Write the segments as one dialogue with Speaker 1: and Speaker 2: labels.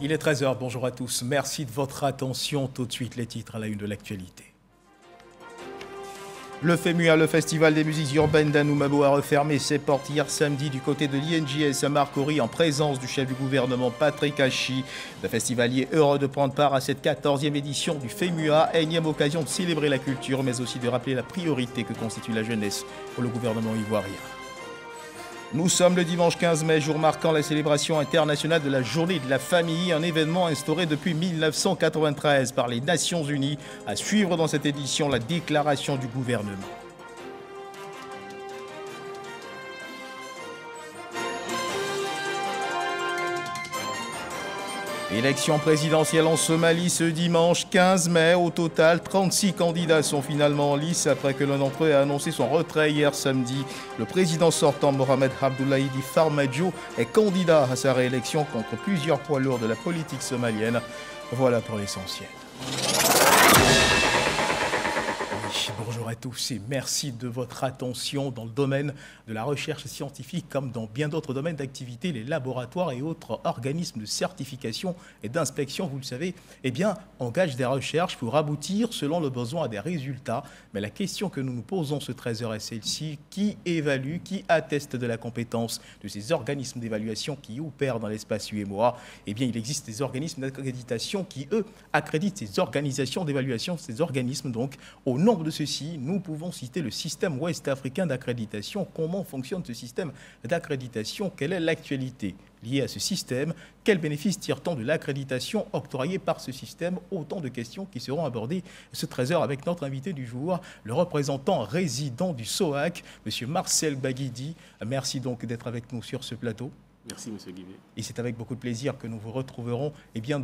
Speaker 1: Il est 13 h, bonjour à tous. Merci de votre attention. Tout de suite, les titres à la une de l'actualité. Le FEMUA, le Festival des musiques urbaines d'Anoumabo, a refermé ses portes hier samedi du côté de l'INJS à Marcory en présence du chef du gouvernement Patrick Hachi. Le festivalier heureux de prendre part à cette 14e édition du FEMUA, énième occasion de célébrer la culture mais aussi de rappeler la priorité que constitue la jeunesse pour le gouvernement ivoirien. Nous sommes le dimanche 15 mai, jour marquant la célébration internationale de la Journée de la famille, un événement instauré depuis 1993 par les Nations Unies, à suivre dans cette édition la déclaration du gouvernement. Élection présidentielle en Somalie ce dimanche 15 mai. Au total, 36 candidats sont finalement en lice après que l'un d'entre eux a annoncé son retrait hier samedi. Le président sortant, Mohamed Abdullahi Farmajo, est candidat à sa réélection contre plusieurs poids lourds de la politique somalienne. Voilà pour l'essentiel. Bonjour à tous et merci de votre attention. Dans le domaine de la recherche scientifique comme dans bien d'autres domaines d'activité, les laboratoires et autres organismes de certification et d'inspection, vous le savez, engagent des recherches pour aboutir selon le besoin à des résultats. Mais la question que nous nous posons ce 13h est celle-ci: qui évalue, qui atteste de la compétence de ces organismes d'évaluation qui opèrent dans l'espace UEMOA? Il existe des organismes d'accréditation qui, eux, accréditent ces organisations d'évaluation, ces organismes. Donc, au nombre de ceux-ci, nous pouvons citer le système ouest-africain d'accréditation. Comment fonctionne ce système d'accréditation? Quelle est l'actualité liée à ce système? Quels bénéfices tire-t-on de l'accréditation octroyée par ce système? Autant de questions qui seront abordées ce 13h avec notre invité du jour, le représentant résident du SOAC, M. Marcel Baguidi. Merci donc d'être avec nous sur ce plateau.
Speaker 2: Merci, M. Guivet.
Speaker 1: Et c'est avec beaucoup de plaisir que nous vous retrouverons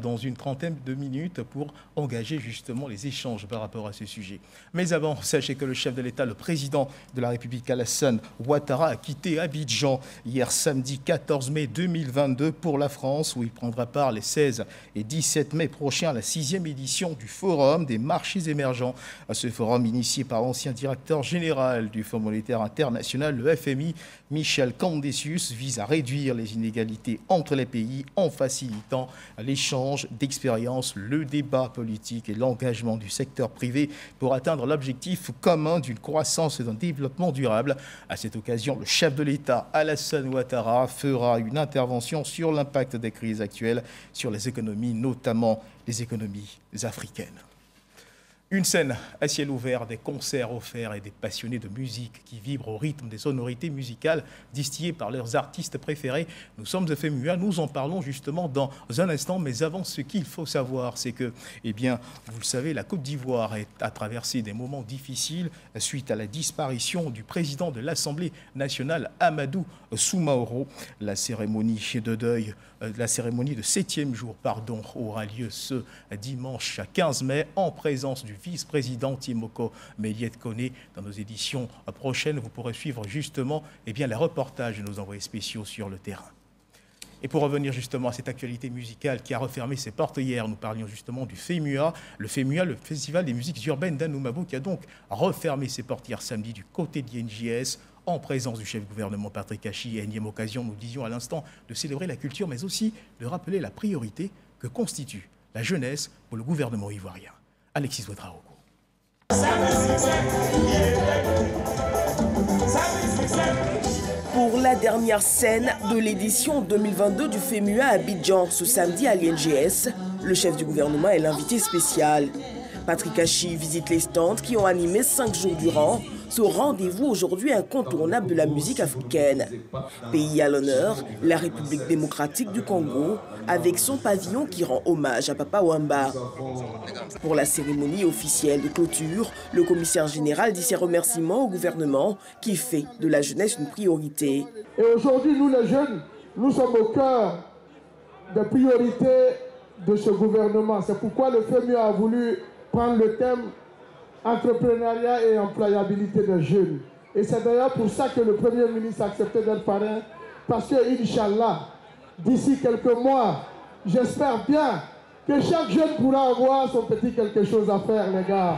Speaker 1: dans une trentaine de minutes pour engager justement les échanges par rapport à ce sujet. Mais avant, sachez que le chef de l'État, le président de la République Alassane Ouattara, a quitté Abidjan hier samedi 14 mai 2022 pour la France, où il prendra part les 16 et 17 mai prochains à la 6e édition du Forum des marchés émergents. Ce forum initié par l'ancien directeur général du Fonds monétaire international, le FMI, Michel Candesius, vise à réduire les inégalités entre les pays en facilitant l'échange d'expériences, le débat politique et l'engagement du secteur privé pour atteindre l'objectif commun d'une croissance et d'un développement durable. À cette occasion, le chef de l'État, Alassane Ouattara, fera une intervention sur l'impact des crises actuelles sur les économies, notamment les économies africaines. Une scène à ciel ouvert, des concerts offerts et des passionnés de musique qui vibrent au rythme des sonorités musicales distillées par leurs artistes préférés. Nous sommes au FEMUA, nous en parlons justement dans un instant. Mais avant, ce qu'il faut savoir, c'est que, vous le savez, la Côte d'Ivoire a traversé des moments difficiles suite à la disparition du président de l'Assemblée nationale, Amadou Soumaoro. La cérémonie de deuil, la cérémonie de 7e jour, aura lieu ce dimanche 15 mai en présence du vice-président Timoko Méliette Koné. Dans nos éditions prochaines, vous pourrez suivre justement les reportages de nos envoyés spéciaux sur le terrain. Et pour revenir justement à cette actualité musicale qui a refermé ses portes hier, nous parlions justement du FEMUA, le Festival des musiques urbaines d'Anoumabo, qui a donc refermé ses portes hier samedi du côté de l'INJS, en présence du chef du gouvernement Patrick Hachi. Énième occasion, nous disions à l'instant, de célébrer la culture, mais aussi de rappeler la priorité que constitue la jeunesse pour le gouvernement ivoirien. Alexis Ouedraogo.
Speaker 3: Pour la dernière scène de l'édition 2022 du FEMUA à Abidjan, ce samedi à l'INJS, le chef du gouvernement est l'invité spécial. Patrick Hachi visite les stands qui ont animé 5 jours durant ce rendez-vous aujourd'hui incontournable de la musique africaine. Pays à l'honneur, la République démocratique du Congo, avec son pavillon qui rend hommage à Papa Wemba. Pour la cérémonie officielle de clôture, le commissaire général dit ses remerciements au gouvernement qui fait de la jeunesse une priorité.
Speaker 4: Et aujourd'hui, nous les jeunes, nous sommes au cœur des priorités de ce gouvernement. C'est pourquoi le FEMUA a voulu prendre le thème entrepreneuriat et employabilité des jeunes. Et c'est d'ailleurs pour ça que le Premier ministre a accepté d'être parrain, parce que, Inch'Allah, d'ici quelques mois, j'espère bien que chaque jeune pourra avoir son petit quelque chose à faire, les gars.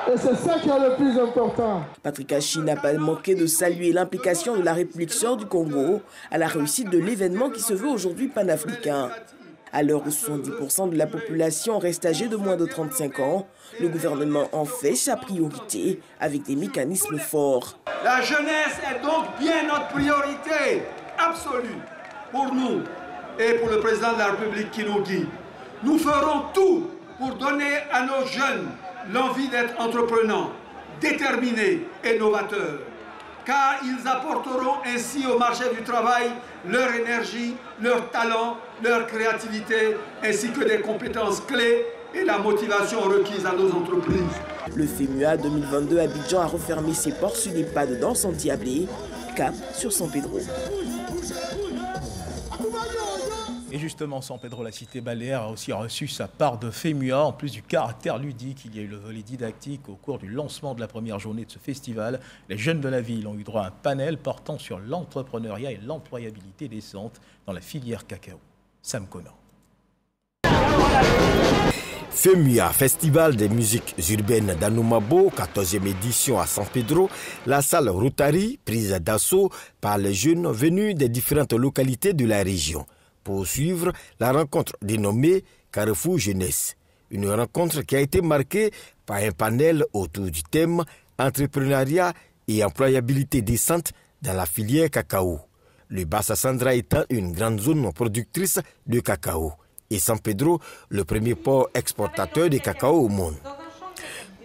Speaker 4: Et c'est ça qui est le plus important.
Speaker 3: Patrick Hachi n'a pas manqué de saluer l'implication de la République sœur du Congo à la réussite de l'événement qui se veut aujourd'hui panafricain. À l'heure où 70% de la population reste âgée de moins de 35 ans, le gouvernement en fait sa priorité avec des mécanismes forts.
Speaker 2: La jeunesse est donc bien notre priorité absolue pour nous et pour le président de la République qui nous guide. Nous ferons tout pour donner à nos jeunes l'envie d'être entreprenants, déterminés et novateurs, car ils apporteront ainsi au marché du travail leur énergie, leur talent, leur créativité, ainsi que des compétences clés et la motivation requise à nos entreprises.
Speaker 3: Le FEMUA 2022 Abidjan a refermé ses portes sur des pas de danse endiablés, cap sur San Pedro.
Speaker 1: Et justement, San Pedro, la cité baléaire, a aussi reçu sa part de FEMUA. En plus du caractère ludique, il y a eu le volet didactique au cours du lancement de la première journée de ce festival. Les jeunes de la ville ont eu droit à un panel portant sur l'entrepreneuriat et l'employabilité décente dans la filière cacao. Sam Conan.
Speaker 5: FEMUA, Festival des musiques urbaines d'Anoumabo, 14e édition à San Pedro, la salle Rotary, prise d'assaut par les jeunes venus des différentes localités de la région. Pour suivre la rencontre dénommée Carrefour Jeunesse. Une rencontre qui a été marquée par un panel autour du thème entrepreneuriat et employabilité décente dans la filière cacao. Le Bassa Sandra étant une grande zone productrice de cacao et San Pedro le premier port exportateur de cacao au monde.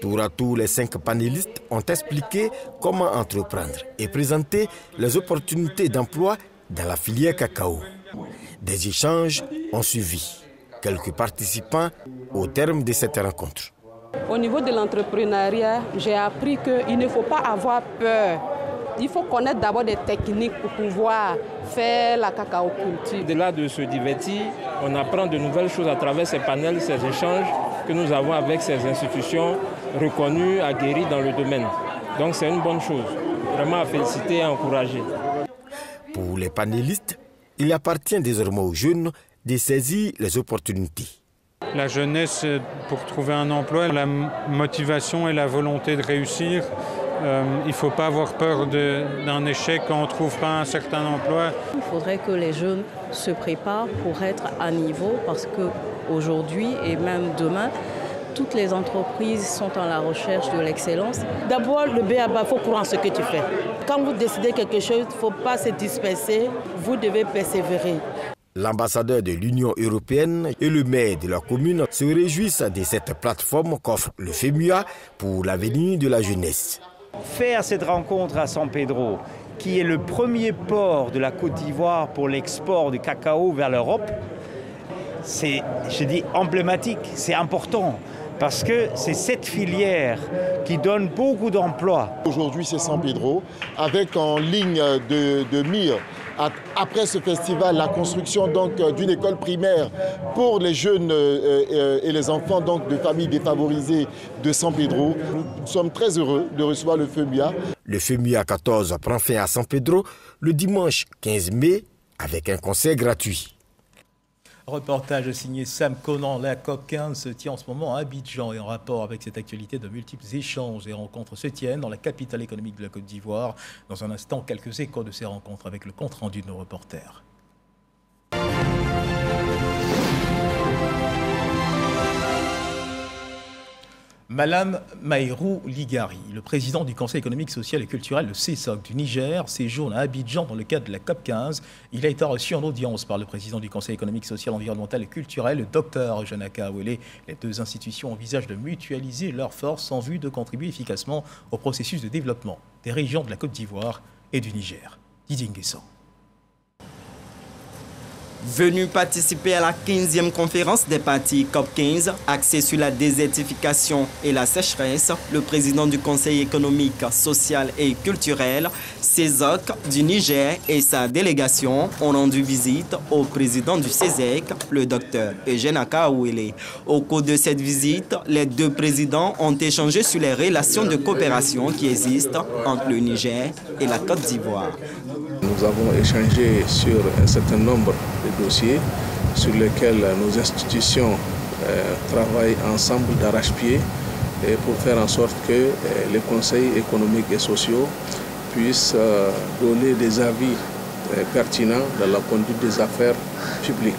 Speaker 5: Tour à tour, les 5 panélistes ont expliqué comment entreprendre et présenter les opportunités d'emploi dans la filière cacao. Des échanges ont suivi. Quelques participants au terme de cette rencontre.
Speaker 6: Au niveau de l'entrepreneuriat, j'ai appris qu'il ne faut pas avoir peur. Il faut connaître d'abord des techniques pour pouvoir faire la cacao-culture.
Speaker 7: Au-delà de se divertir, on apprend de nouvelles choses à travers ces panels, ces échanges que nous avons avec ces institutions reconnues, aguerries dans le domaine. Donc c'est une bonne chose, vraiment à féliciter et à encourager.
Speaker 5: Pour les panélistes, il appartient désormais aux jeunes de saisir les opportunités.
Speaker 8: La jeunesse, pour trouver un emploi, la motivation et la volonté de réussir, il ne faut pas avoir peur d'un échec quand on ne trouve pas un certain emploi.
Speaker 9: Il faudrait que les jeunes se préparent pour être à niveau parce qu'aujourd'hui et même demain, toutes les entreprises sont à la recherche de l'excellence.
Speaker 10: D'abord, le B.A.B.A., il faut croire en ce que tu fais. Quand vous décidez quelque chose, il ne faut pas se disperser, vous devez persévérer.
Speaker 5: L'ambassadeur de l'Union européenne et le maire de la commune se réjouissent de cette plateforme qu'offre le FEMUA pour l'avenir de la jeunesse.
Speaker 11: Faire cette rencontre à San Pedro, qui est le premier port de la Côte d'Ivoire pour l'export du cacao vers l'Europe, c'est, je dis, emblématique, c'est important. Parce que c'est cette filière qui donne beaucoup d'emplois.
Speaker 12: Aujourd'hui, c'est San Pedro, avec en ligne de mire, après ce festival, la construction d'une école primaire pour les jeunes et les enfants de familles défavorisées de San Pedro. Nous sommes très heureux de recevoir le FEMUA.
Speaker 5: Le FEMUA 14 prend fin à San Pedro le dimanche 15 mai avec un concert gratuit.
Speaker 1: Reportage signé Sam Conan. La COP15 se tient en ce moment à Abidjan et en rapport avec cette actualité, de multiples échanges et rencontres se tiennent dans la capitale économique de la Côte d'Ivoire. Dans un instant, quelques échos de ces rencontres avec le compte-rendu de nos reporters. Malam Maïrou Ligari, le président du Conseil économique, social et culturel, le CESOC du Niger, séjourne à Abidjan dans le cadre de la COP15. Il a été reçu en audience par le président du Conseil économique, social, environnemental et culturel, le docteur Janaka Awele. Les deux institutions envisagent de mutualiser leurs forces en vue de contribuer efficacement au processus de développement des régions de la Côte d'Ivoire et du Niger. Didier Nguessan.
Speaker 13: Venu participer à la 15e conférence des partis COP15, axée sur la désertification et la sécheresse, le président du Conseil économique, social et culturel, CESOC du Niger et sa délégation ont rendu visite au président du CESEC, le docteur Janaka Awele. Au cours de cette visite, les deux présidents ont échangé sur les relations de coopération qui existent entre le Niger et la Côte d'Ivoire.
Speaker 14: Nous avons échangé sur un certain nombre de dossiers sur lesquels nos institutions travaillent ensemble d'arrache-pied pour faire en sorte que les conseils économiques et sociaux puissent donner des avis pertinents dans la conduite des affaires publiques.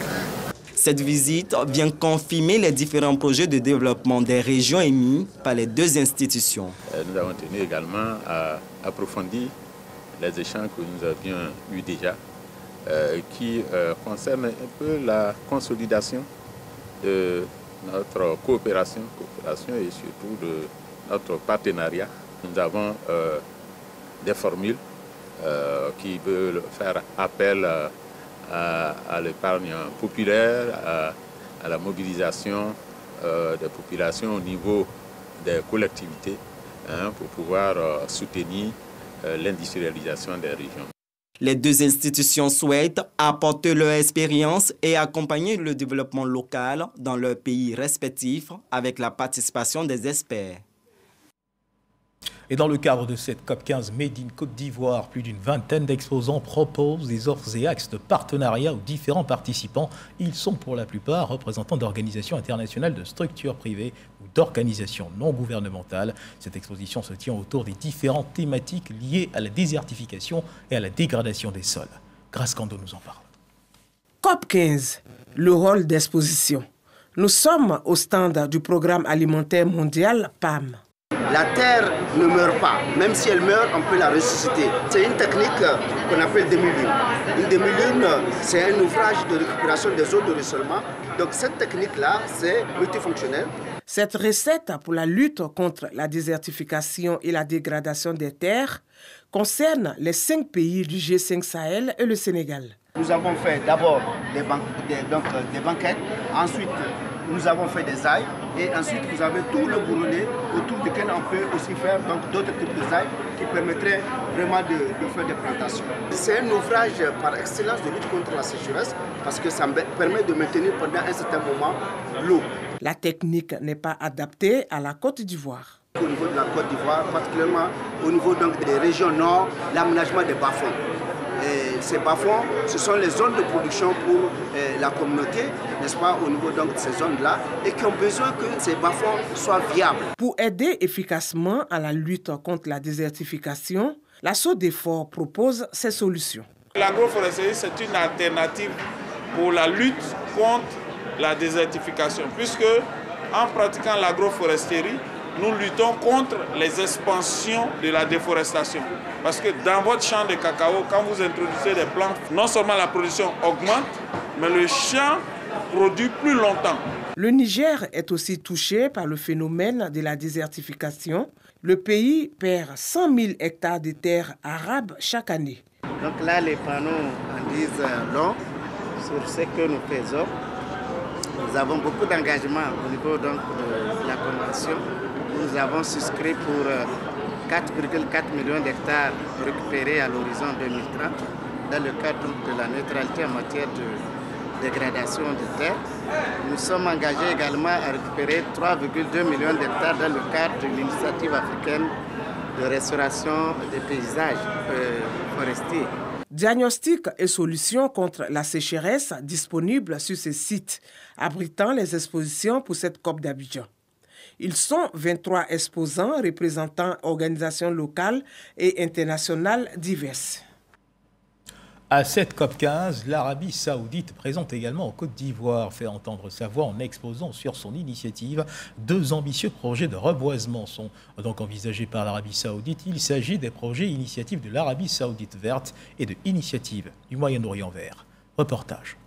Speaker 13: Cette visite vient confirmer les différents projets de développement des régions émis par les deux institutions.
Speaker 15: Nous avons tenu également à approfondir les échanges que nous avions eus déjà, qui concernent un peu la consolidation de notre coopération et surtout de notre partenariat. Nous avons des formules qui veulent faire appel à l'épargne populaire, à la mobilisation des populations au niveau des collectivités pour pouvoir soutenir l'industrialisation des régions.
Speaker 13: Les deux institutions souhaitent apporter leur expérience et accompagner le développement local dans leurs pays respectifs avec la participation des experts.
Speaker 1: Et dans le cadre de cette COP15 Made in Côte d'Ivoire, plus d'une vingtaine d'exposants proposent des offres et axes de partenariat aux différents participants. Ils sont pour la plupart représentants d'organisations internationales, de structures privées ou d'organisations non gouvernementales. Cette exposition se tient autour des différentes thématiques liées à la désertification et à la dégradation des sols. Grace Kando nous en parle.
Speaker 3: COP15, le rôle d'exposition. Nous sommes au stand du Programme alimentaire mondial PAM.
Speaker 16: La terre ne meurt pas. Même si elle meurt, on peut la ressusciter. C'est une technique qu'on appelle demi-lune. Une demi-lune, c'est un ouvrage de récupération des eaux de ruissellement. Donc cette technique-là, c'est multifonctionnel.
Speaker 3: Cette recette pour la lutte contre la désertification et la dégradation des terres concerne les 5 pays du G5 Sahel et le Sénégal.
Speaker 16: Nous avons fait d'abord des banquettes, ensuite nous avons fait des ailes et ensuite vous avez tout le boulonné autour duquel on peut aussi faire d'autres types de ailes qui permettraient vraiment de faire des plantations. C'est un ouvrage par excellence de lutte contre la sécheresse parce que ça permet de maintenir pendant un certain moment l'eau.
Speaker 3: La technique n'est pas adaptée à la Côte d'Ivoire.
Speaker 16: Au niveau de la Côte d'Ivoire, particulièrement au niveau des régions nord, l'aménagement des bas-fonds. Et ces bas-fonds, ce sont les zones de production pour la communauté, n'est-ce pas, au niveau donc de ces zones-là, et qui ont besoin que ces bas-fonds soient viables.
Speaker 3: Pour aider efficacement à la lutte contre la désertification, la SODEFOR propose ces solutions.
Speaker 17: L'agroforesterie, c'est une alternative pour la lutte contre la désertification, puisque en pratiquant l'agroforesterie, nous luttons contre les expansions de la déforestation. Parce que dans votre champ de cacao, quand vous introduisez des plantes, non seulement la production augmente, mais le champ produit plus longtemps.
Speaker 3: Le Niger est aussi touché par le phénomène de la désertification. Le pays perd 100 000 hectares de terres arables chaque année.
Speaker 16: Donc là, les panneaux en disent long sur ce que nous faisons. Nous avons beaucoup d'engagement au niveau donc, de la Convention. Nous avons souscrit pour 4,4 millions d'hectares récupérés à l'horizon 2030 dans le cadre de la neutralité en matière de dégradation de terre. Nous sommes engagés également à récupérer 3,2 millions d'hectares dans le cadre de l'initiative africaine de restauration des paysages forestiers.
Speaker 3: Diagnostic et solutions contre la sécheresse disponibles sur ces sites, abritant les expositions pour cette COP d'Abidjan. Ils sont 23 exposants représentant organisations locales et internationales diverses.
Speaker 1: À cette COP15, l'Arabie saoudite présente également en Côte d'Ivoire fait entendre sa voix en exposant sur son initiative 2 ambitieux projets de reboisement sont donc envisagés par l'Arabie saoudite. Il s'agit des projets initiatives de l'Arabie saoudite verte et de Initiative du Moyen-Orient vert. Reportage.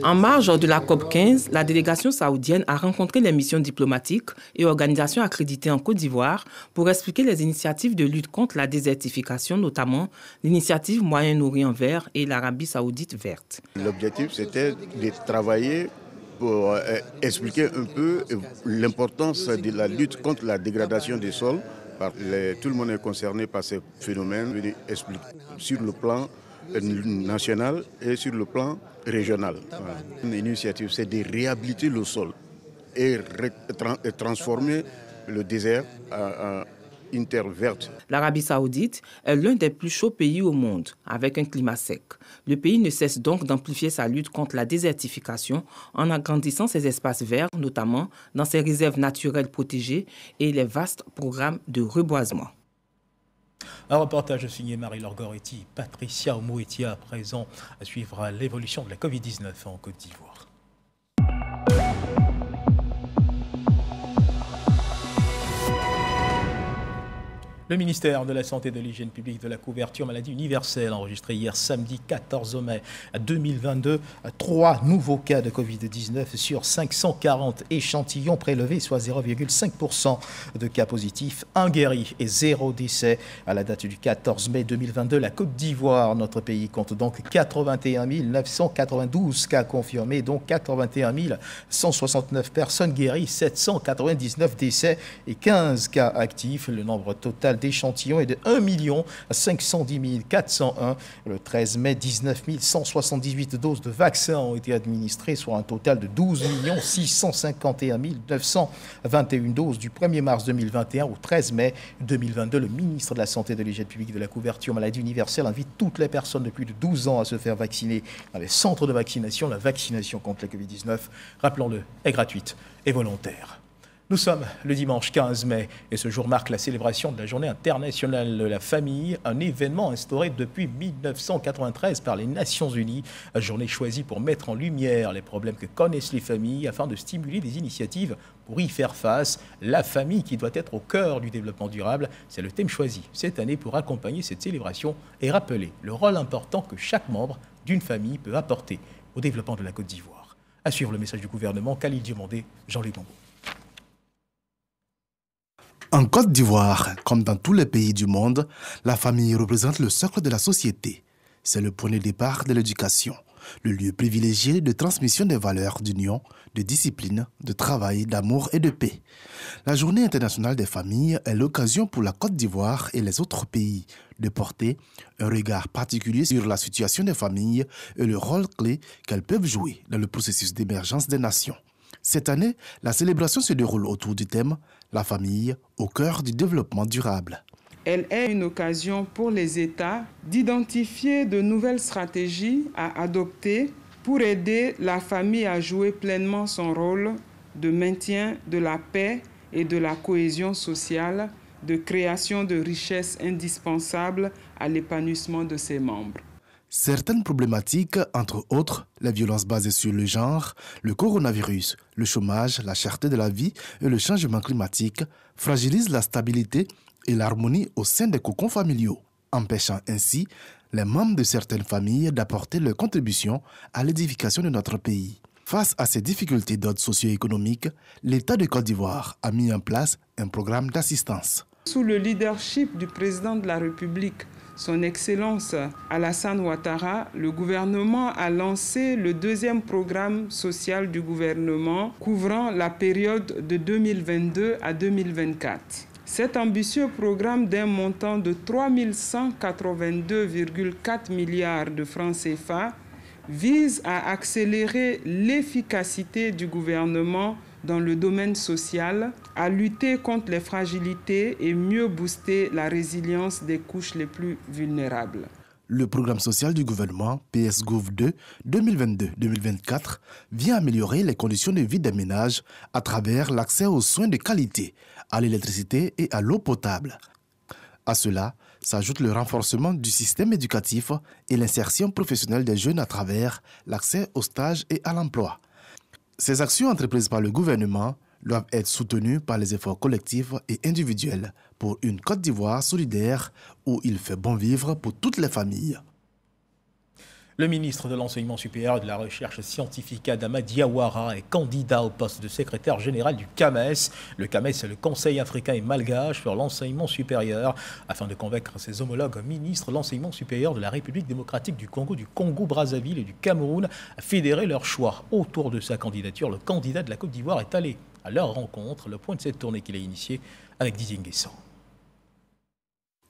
Speaker 18: En marge de la COP15, la délégation saoudienne a rencontré les missions diplomatiques et organisations accréditées en Côte d'Ivoire pour expliquer les initiatives de lutte contre la désertification, notamment l'initiative Moyen-Orient vert et l'Arabie saoudite verte.
Speaker 19: L'objectif, c'était de travailler pour expliquer un peu l'importance de la lutte contre la dégradation des sols. Tout le monde est concerné par ces phénomènes, sur le plan national et sur le plan régional. Une initiative, c'est de réhabiliter le sol et transformer le désert en une terre verte.
Speaker 18: L'Arabie saoudite est l'un des plus chauds pays au monde, avec un climat sec. Le pays ne cesse donc d'amplifier sa lutte contre la désertification en agrandissant ses espaces verts, notamment dans ses réserves naturelles protégées et les vastes programmes de reboisement.
Speaker 1: Un reportage signé Marie-Laure Goretti, Patricia Omoetia, à présent à suivre l'évolution de la Covid-19 en Côte d'Ivoire. Le ministère de la Santé et de l'Hygiène publique de la couverture maladie universelle a enregistré hier samedi 14 mai 2022 3 nouveaux cas de Covid-19 sur 540 échantillons prélevés, soit 0,5% de cas positifs, 1 guéri et 0 décès. À la date du 14 mai 2022, la Côte d'Ivoire, notre pays, compte donc 81 992 cas confirmés, dont 81 169 personnes guéries, 799 décès et 15 cas actifs. Le nombre total d'échantillons est de 1 510 401. Le 13 mai, 19 178 doses de vaccins ont été administrées, soit un total de 12 651 921 doses du 1er mars 2021 au 13 mai 2022. Le ministre de la Santé et de l'Hygiène publique de la couverture maladie universelle invite toutes les personnes de plus de 12 ans à se faire vacciner dans les centres de vaccination. La vaccination contre la Covid-19, rappelons-le, est gratuite et volontaire. Nous sommes le dimanche 15 mai et ce jour marque la célébration de la Journée internationale de la famille, un événement instauré depuis 1993 par les Nations Unies, une journée choisie pour mettre en lumière les problèmes que connaissent les familles afin de stimuler des initiatives pour y faire face. La famille qui doit être au cœur du développement durable, c'est le thème choisi cette année pour accompagner cette célébration et rappeler le rôle important que chaque membre d'une famille peut apporter au développement de la Côte d'Ivoire. À suivre le message du gouvernement, Khalil Diomandé, Jean-Luc Gongo.
Speaker 20: En Côte d'Ivoire, comme dans tous les pays du monde, la famille représente le socle de la société. C'est le point de départ de l'éducation, le lieu privilégié de transmission des valeurs d'union, de discipline, de travail, d'amour et de paix. La Journée internationale des familles est l'occasion pour la Côte d'Ivoire et les autres pays de porter un regard particulier sur la situation des familles et le rôle clé qu'elles peuvent jouer dans le processus d'émergence des nations. Cette année, la célébration se déroule autour du thème « La famille au cœur du développement durable ».
Speaker 21: Elle est une occasion pour les États d'identifier de nouvelles stratégies à adopter pour aider la famille à jouer pleinement son rôle de maintien de la paix et de la cohésion sociale, de création de richesses indispensables à l'épanouissement de ses membres.
Speaker 20: Certaines problématiques, entre autres les violences basées sur le genre, le coronavirus, le chômage, la cherté de la vie et le changement climatique, fragilisent la stabilité et l'harmonie au sein des cocons familiaux, empêchant ainsi les membres de certaines familles d'apporter leur contribution à l'édification de notre pays. Face à ces difficultés d'ordre socio-économique, l'État de Côte d'Ivoire a mis en place un programme d'assistance.
Speaker 21: Sous le leadership du président de la République, Son Excellence Alassane Ouattara, le gouvernement a lancé le deuxième programme social du gouvernement couvrant la période de 2022 à 2024. Cet ambitieux programme d'un montant de 3 182,4 milliards de francs CFA vise à accélérer l'efficacité du gouvernement dans le domaine social, à lutter contre les fragilités et mieux booster la résilience des couches les plus vulnérables.
Speaker 20: Le programme social du gouvernement PSGouv 2 2022-2024 vient améliorer les conditions de vie des ménages à travers l'accès aux soins de qualité, à l'électricité et à l'eau potable. À cela s'ajoute le renforcement du système éducatif et l'insertion professionnelle des jeunes à travers l'accès aux stages et à l'emploi. Ces actions entreprises par le gouvernement doivent être soutenues par les efforts collectifs et individuels pour une Côte d'Ivoire solidaire où il fait bon vivre pour toutes les familles.
Speaker 1: Le ministre de l'Enseignement supérieur et de la Recherche scientifique, Adama Diawara, est candidat au poste de secrétaire général du CAMES. Le CAMES est le Conseil africain et malgache sur l'enseignement supérieur. Afin de convaincre ses homologues ministres, l'enseignement supérieur de la République démocratique du Congo-Brazzaville et du Cameroun a fédéré leur choix autour de sa candidature. Le candidat de la Côte d'Ivoire est allé à leur rencontre. Le point de cette tournée qu'il a initiée avec Didier Nguessan.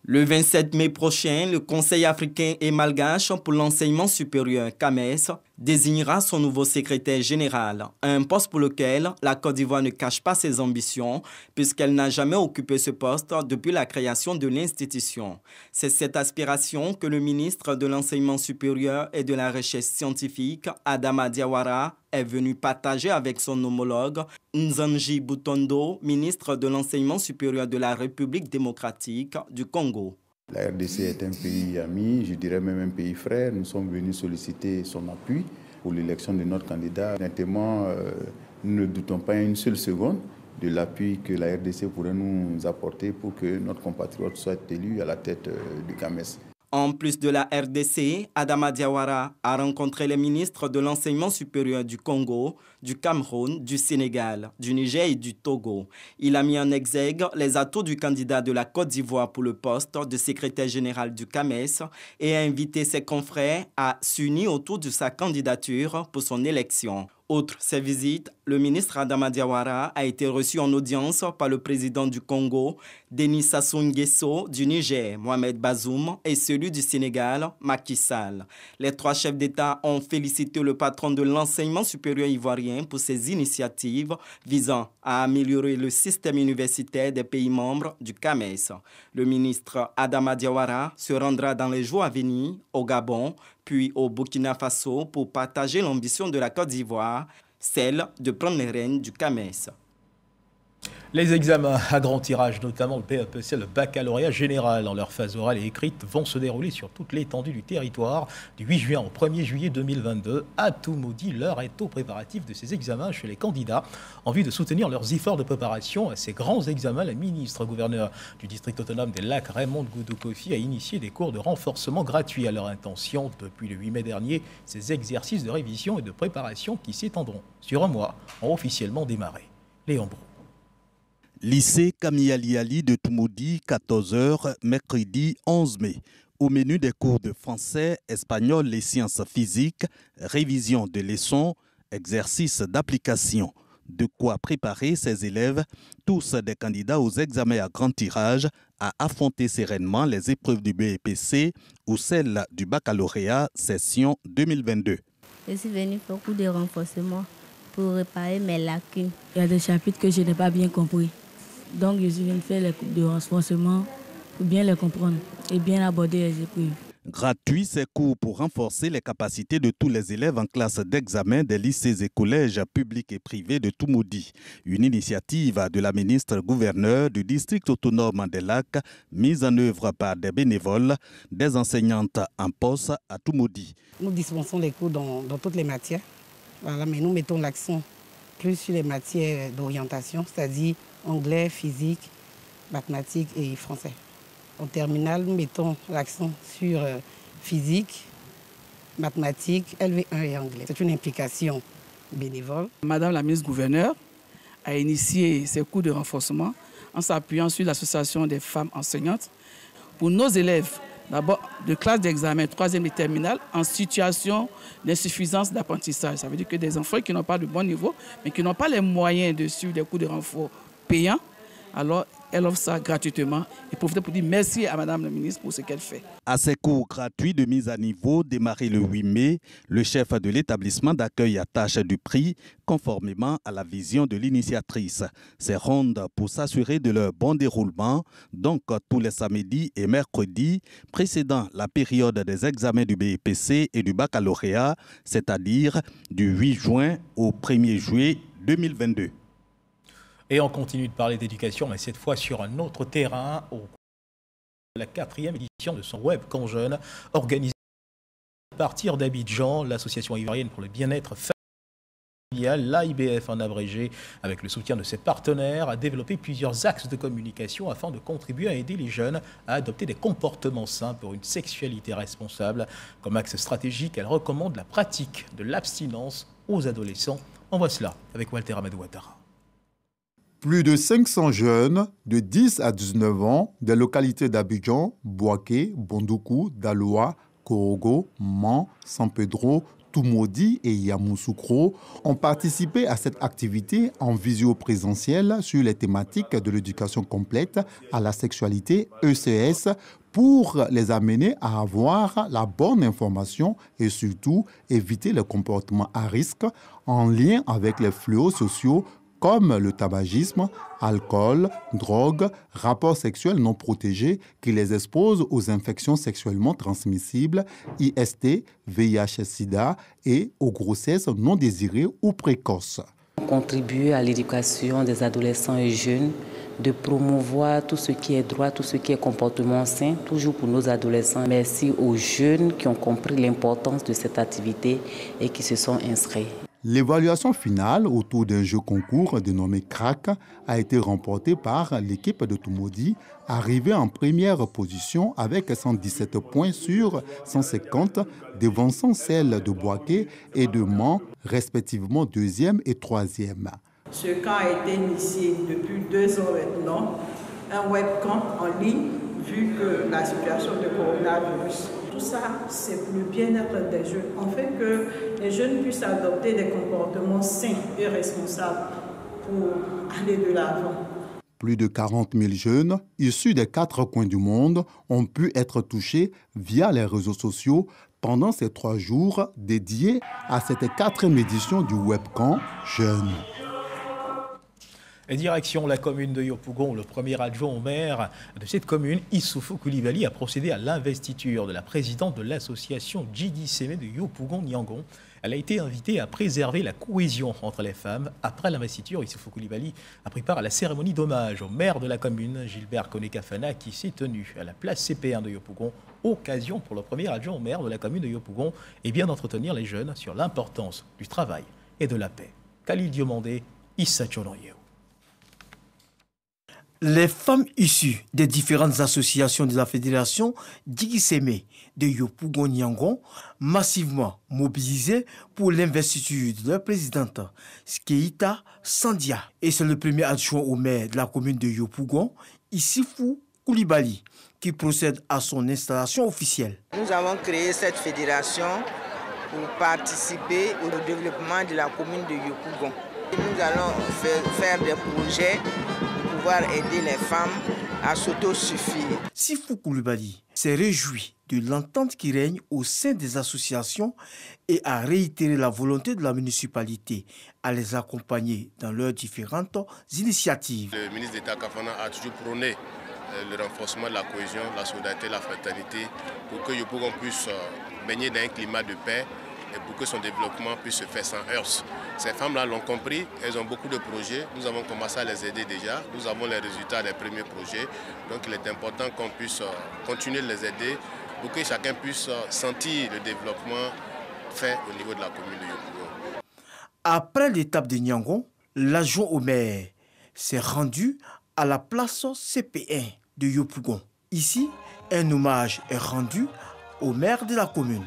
Speaker 13: Le 27 mai prochain, le Conseil africain et malgache pour l'enseignement supérieur CAMES désignera son nouveau secrétaire général, un poste pour lequel la Côte d'Ivoire ne cache pas ses ambitions puisqu'elle n'a jamais occupé ce poste depuis la création de l'institution. C'est cette aspiration que le ministre de l'Enseignement supérieur et de la Recherche scientifique, Adama Diawara, est venu partager avec son homologue Nzanji Butondo, ministre de l'Enseignement supérieur de la République démocratique du Congo.
Speaker 4: La RDC est un pays ami, je dirais même un pays frère. Nous sommes venus solliciter son appui pour l'élection de notre candidat. Honnêtement, nous ne doutons pas une seule seconde de l'appui que la RDC pourrait nous apporter pour que notre compatriote soit élu à la tête du CAMES.
Speaker 13: En plus de la RDC, Adama Diawara a rencontré les ministres de l'enseignement supérieur du Congo, du Cameroun, du Sénégal, du Niger et du Togo. Il a mis en exergue les atouts du candidat de la Côte d'Ivoire pour le poste de secrétaire général du CAMES et a invité ses confrères à s'unir autour de sa candidature pour son élection. Outre ces visites, le ministre Adama Diawara a été reçu en audience par le président du Congo, Denis Sassou Nguesso, du Niger, Mohamed Bazoum, et celui du Sénégal, Macky Sall. Les trois chefs d'État ont félicité le patron de l'enseignement supérieur ivoirien pour ses initiatives visant à améliorer le système universitaire des pays membres du CAMES. Le ministre Adama Diawara se rendra dans les jours à venir au Gabon, puis au Burkina Faso pour partager l'ambition de la Côte d'Ivoire, celle de prendre les rênes du CAMES.
Speaker 1: Les examens à grand tirage, notamment le BEPC, le baccalauréat général en leur phase orale et écrite, vont se dérouler sur toute l'étendue du territoire du 8 juin au 1er juillet 2022. À tout maudit, l'heure est au préparatif de ces examens chez les candidats. En vue de soutenir leurs efforts de préparation à ces grands examens, la ministre gouverneur du district autonome des Lacs, Raymond Goudou-Kofi, a initié des cours de renforcement gratuits à leur intention. Depuis le 8 mai dernier, ces exercices de révision et de préparation qui s'étendront sur un mois ont officiellement démarré. Léon Brou.
Speaker 22: Lycée Camille Ali de Toumoudi, 14h, mercredi 11 mai. Au menu des cours de français, espagnol et sciences physiques, révision de leçons, exercices d'application. De quoi préparer ces élèves, tous des candidats aux examens à grand tirage, à affronter sereinement les épreuves du BEPC ou celles du baccalauréat session 2022.
Speaker 23: Je suis venu pour coup de renforcement pour réparer mes lacunes. Il y a des chapitres que je n'ai pas bien compris. Donc, je suis venu faire les cours de renforcement pour bien les comprendre et bien aborder les épreuves.
Speaker 22: Gratuit, ces cours pour renforcer les capacités de tous les élèves en classe d'examen des lycées et collèges publics et privés de Toumoudi. Une initiative de la ministre gouverneur du district autonome des Lacs, mise en œuvre par des bénévoles, des enseignantes en poste à Toumoudi.
Speaker 10: Nous dispensons les cours dans toutes les matières, voilà, mais nous mettons l'accent plus sur les matières d'orientation, c'est-à-dire anglais, physique, mathématiques et français. En terminale, nous mettons l'accent sur physique, mathématiques, LV1 et anglais. C'est une implication bénévole.
Speaker 24: Madame la ministre gouverneure a initié ces cours de renforcement en s'appuyant sur l'association des femmes enseignantes pour nos élèves, d'abord de classe d'examen 3e et terminale, en situation d'insuffisance d'apprentissage. Ça veut dire que des enfants qui n'ont pas de bon niveau, mais qui n'ont pas les moyens de suivre des cours de renfort payants, alors elle offre ça gratuitement et profite pour dire merci à Madame la ministre pour ce qu'elle fait.
Speaker 22: À ces cours gratuits de mise à niveau démarrés le 8 mai, le chef de l'établissement d'accueil attache du prix conformément à la vision de l'initiatrice. Ces rondes pour s'assurer de leur bon déroulement, donc tous les samedis et mercredis, précédant la période des examens du BEPC et du baccalauréat, c'est-à-dire du 8 juin au 1er juillet 2022.
Speaker 1: Et on continue de parler d'éducation, mais cette fois sur un autre terrain, au cours de la 4e édition de son Web Camp Jeune, organisée à partir d'Abidjan, l'association ivoirienne pour le bien-être familial, l'AIBF en abrégé, avec le soutien de ses partenaires, a développé plusieurs axes de communication afin de contribuer à aider les jeunes à adopter des comportements sains pour une sexualité responsable. Comme axe stratégique, elle recommande la pratique de l'abstinence aux adolescents. On voit cela avec Walter Amadou Ouattara.
Speaker 25: Plus de 500 jeunes de 10 à 19 ans des localités d'Abidjan, Bouaké, Bondoukou, Daloa, Korogo, Man, San Pedro, Toumoudi et Yamoussoukro ont participé à cette activité en visio-présentiel sur les thématiques de l'éducation complète à la sexualité ECS pour les amener à avoir la bonne information et surtout éviter les comportements à risque en lien avec les fléaux sociaux comme le tabagisme, alcool, drogue, rapports sexuels non protégés qui les exposent aux infections sexuellement transmissibles, IST, VIH-Sida et aux grossesses non désirées ou précoces.
Speaker 26: Contribuer à l'éducation des adolescents et jeunes
Speaker 2: de promouvoir tout ce qui est droit, tout ce qui est comportement sain, toujours pour nos adolescents. Merci aux jeunes qui ont compris l'importance de cette activité et qui se sont inscrits.
Speaker 25: L'évaluation finale autour d'un jeu concours dénommé Crack a été remportée par l'équipe de Toumoudi, arrivée en première position avec 117 points sur 150, devançant celle de Boaké et de Mans, respectivement 2e et 3e.
Speaker 6: Ce camp a été initié depuis 2 ans maintenant, un webcamp en ligne, vu que la situation de coronavirus. Tout ça, c'est pour le bien-être des jeunes. En fait, que les jeunes puissent adopter des comportements sains et responsables pour aller de l'avant.
Speaker 25: Plus de 40 000 jeunes, issus des 4 coins du monde, ont pu être touchés via les réseaux sociaux pendant ces 3 jours dédiés à cette 4e édition du webcamp Jeunes.
Speaker 1: Et direction la commune de Yopougon, le premier adjoint au maire de cette commune, Issoufou Koulibaly, a procédé à l'investiture de la présidente de l'association Djidi Sémé de Yopougon-Niangon. Elle a été invitée à préserver la cohésion entre les femmes. Après l'investiture, Issoufou Koulibaly a pris part à la cérémonie d'hommage au maire de la commune, Gilbert Koné-Kafana, qui s'est tenu à la place CP1 de Yopougon. Occasion pour le premier adjoint au maire de la commune de Yopougon et bien d'entretenir les jeunes sur l'importance du travail et de la paix. Khalil Diomandé, Issa Tchonoyeo.
Speaker 7: Les femmes issues des différentes associations de la fédération Djidi Sémé de Yopougon-Niangon, massivement mobilisées pour l'investiture de leur présidente, Skeïta Sandia. Et c'est le premier adjoint au maire de la commune de Yopougon, Issoufou Koulibaly, qui procède à son installation officielle.
Speaker 8: Nous avons créé cette fédération pour participer au développement de la commune de Yopougon. Nous allons faire des projets pour pouvoir aider les femmes à s'autosuffire.
Speaker 7: Issoufou Koulibaly s'est réjoui de l'entente qui règne au sein des associations et a réitéré la volonté de la municipalité à les accompagner dans leurs différentes initiatives.
Speaker 9: Le ministre d'État Kafana a toujours prôné le renforcement de la cohésion, la solidarité, la fraternité pour que Yopougon puisse baigner dans un climat de paix et pour que son développement puisse se faire sans heurts. Ces femmes-là l'ont compris, elles ont beaucoup de projets, nous avons commencé à les aider déjà, nous avons les résultats des premiers projets, donc il est important qu'on puisse continuer de les aider pour que chacun puisse sentir le développement fait au niveau de la commune de Yopougon.
Speaker 7: Après l'étape de Niangon, l'adjoint au maire s'est rendu à la place CP1 de Yopougon. Ici, un hommage est rendu au maire de la commune.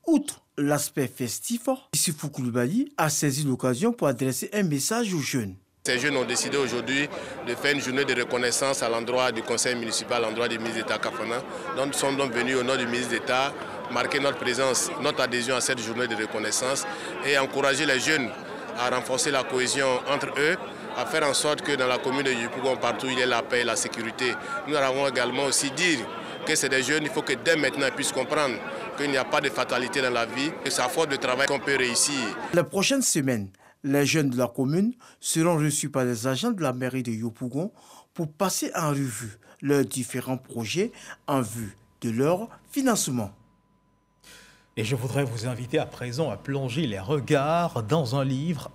Speaker 7: Outre l'aspect festif, Issoufou Koulibaly a saisi l'occasion pour adresser un message aux jeunes.
Speaker 9: Ces jeunes ont décidé aujourd'hui de faire une journée de reconnaissance à l'endroit du conseil municipal, à l'endroit du ministre d'État Kafana. Donc nous sommes donc venus au nom du ministre d'État marquer notre présence, notre adhésion à cette journée de reconnaissance et encourager les jeunes à renforcer la cohésion entre eux, à faire en sorte que dans la commune de Yopougon, partout il y ait la paix et la sécurité. Nous allons également aussi dire que c'est des jeunes, il faut que dès maintenant ils puissent comprendre qu'il n'y a pas de fatalité dans la vie, que c'est à force de travail qu'on peut réussir.
Speaker 7: Les prochaines semaines, les jeunes de la commune seront reçus par les agents de la mairie de Yopougon pour passer en revue leurs différents projets en vue de leur financement.
Speaker 1: Et je voudrais vous inviter à présent à plonger les regards dans un livre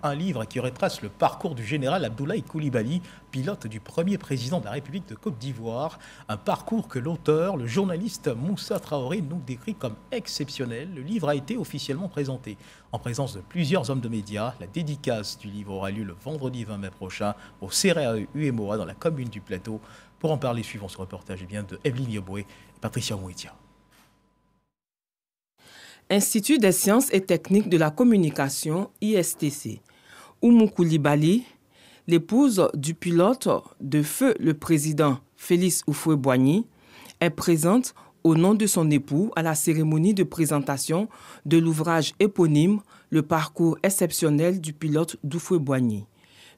Speaker 1: qui retrace le parcours du général Abdoulaye Koulibaly, pilote du premier président de la République de Côte d'Ivoire. Un parcours que l'auteur, le journaliste Moussa Traoré, nous décrit comme exceptionnel. Le livre a été officiellement présenté en présence de plusieurs hommes de médias. La dédicace du livre aura lieu le vendredi 20 mai prochain au CRAE UMOA dans la commune du Plateau. Pour en parler, suivons ce reportage de Evelyne Yoboué et Patricia Mouitia.
Speaker 18: Institut des sciences et techniques de la communication, ISTC. Oumou Koulibaly, l'épouse du pilote de feu le président Félix Houphouët-Boigny, est présente au nom de son époux à la cérémonie de présentation de l'ouvrage éponyme « Le parcours exceptionnel du pilote d'Houphouët-Boigny ».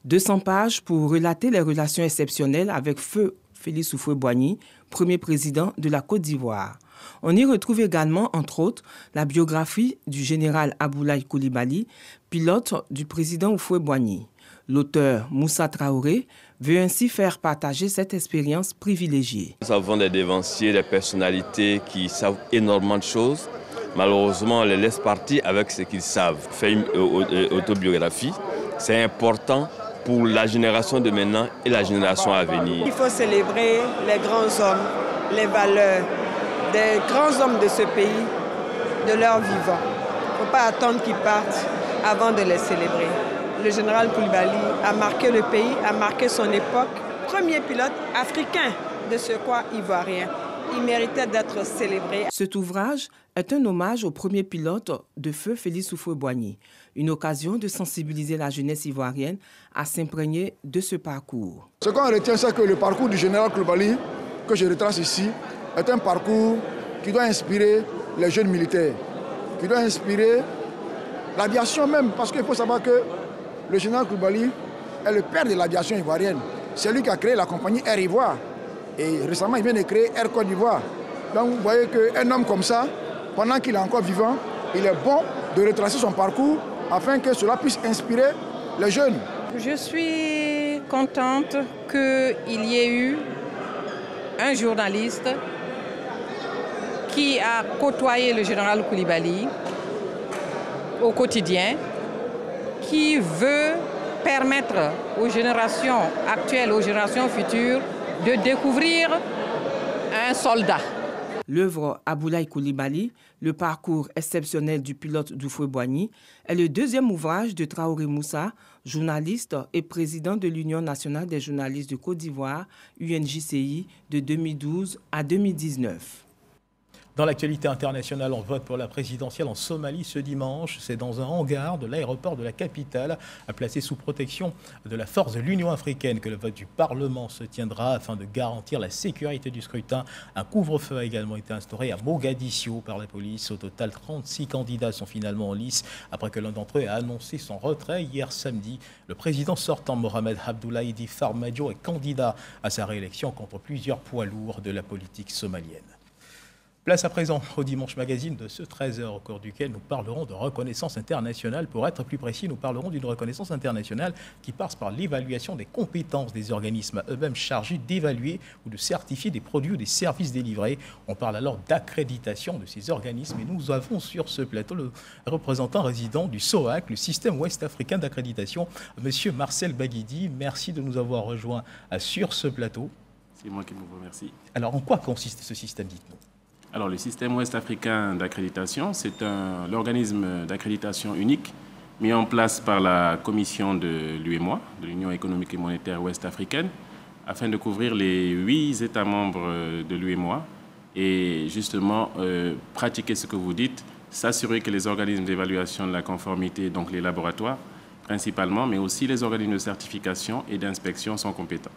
Speaker 18: 200 pages pour relater les relations exceptionnelles avec feu Félix Houphouët-Boigny, premier président de la Côte d'Ivoire. On y retrouve également, entre autres, la biographie du général Abdoulaye Koulibaly, pilote du président Houphouët-Boigny. L'auteur Moussa Traoré veut ainsi faire partager cette expérience privilégiée.
Speaker 26: Nous avons des dévanciers, des personnalités qui savent énormément de choses. Malheureusement, on les laisse partir avec ce qu'ils savent. Faire une autobiographie, c'est important pour la génération de maintenant et la génération à venir.
Speaker 6: Il faut célébrer les grands hommes, les valeurs des grands hommes de ce pays, de leur vivant. Il ne faut pas attendre qu'ils partent avant de les célébrer. Le général Koulibaly a marqué le pays, a marqué son époque. Premier pilote africain de surcroît ivoirien. Il méritait d'être célébré.
Speaker 18: Cet ouvrage est un hommage au premier pilote de feu Félix Houphouët-Boigny, une occasion de sensibiliser la jeunesse ivoirienne à s'imprégner de ce parcours.
Speaker 5: Ce qu'on retient, c'est que le parcours du général Koulibaly, que je retrace ici, est un parcours qui doit inspirer les jeunes militaires, qui doit inspirer l'aviation même, parce qu'il faut savoir que le général Koulibaly est le père de l'aviation ivoirienne. C'est lui qui a créé la compagnie Air Ivoire. Et récemment, il vient de créer Air Côte d'Ivoire. Donc vous voyez qu'un homme comme ça, pendant qu'il est encore vivant, il est bon de retracer son parcours afin que cela puisse inspirer les jeunes.
Speaker 11: Je suis contente qu'il y ait eu un journaliste qui a côtoyé le général Koulibaly au quotidien, qui veut permettre aux générations actuelles, aux générations futures, de découvrir un soldat.
Speaker 18: L'œuvre Aboulaye Koulibaly, le parcours exceptionnel du pilote d'Houphouët-Boigny, est le deuxième ouvrage de Traoré Moussa, journaliste et président de l'Union nationale des journalistes de Côte d'Ivoire, UNJCI, de 2012 à 2019.
Speaker 1: Dans l'actualité internationale, on vote pour la présidentielle en Somalie ce dimanche. C'est dans un hangar de l'aéroport de la capitale, placé sous protection de la force de l'Union africaine, que le vote du Parlement se tiendra afin de garantir la sécurité du scrutin. Un couvre-feu a également été instauré à Mogadiscio par la police. Au total, 36 candidats sont finalement en lice après que l'un d'entre eux a annoncé son retrait hier samedi. Le président sortant, Mohamed Abdoulaye Farmajo, est candidat à sa réélection contre plusieurs poids lourds de la politique somalienne. Place à présent au Dimanche Magazine de ce 13h, au cours duquel nous parlerons de reconnaissance internationale. Pour être plus précis, nous parlerons d'une reconnaissance internationale qui passe par l'évaluation des compétences des organismes eux-mêmes chargés d'évaluer ou de certifier des produits ou des services délivrés. On parle alors d'accréditation de ces organismes et nous avons sur ce plateau le représentant résident du SOAC, le système ouest-africain d'accréditation, Monsieur Marcel Baguidi. Merci de nous avoir rejoints sur ce plateau.
Speaker 12: C'est moi qui vous remercie.
Speaker 1: Alors, en quoi consiste ce système, dites-nous?
Speaker 12: Alors, le système ouest-africain d'accréditation, c'est l'organisme d'accréditation unique mis en place par la commission de l'UEMOA, de l'Union économique et monétaire ouest-africaine, afin de couvrir les 8 États membres de l'UEMOA et justement pratiquer ce que vous dites, s'assurer que les organismes d'évaluation de la conformité, donc les laboratoires principalement, mais aussi les organismes de certification et d'inspection sont compétents.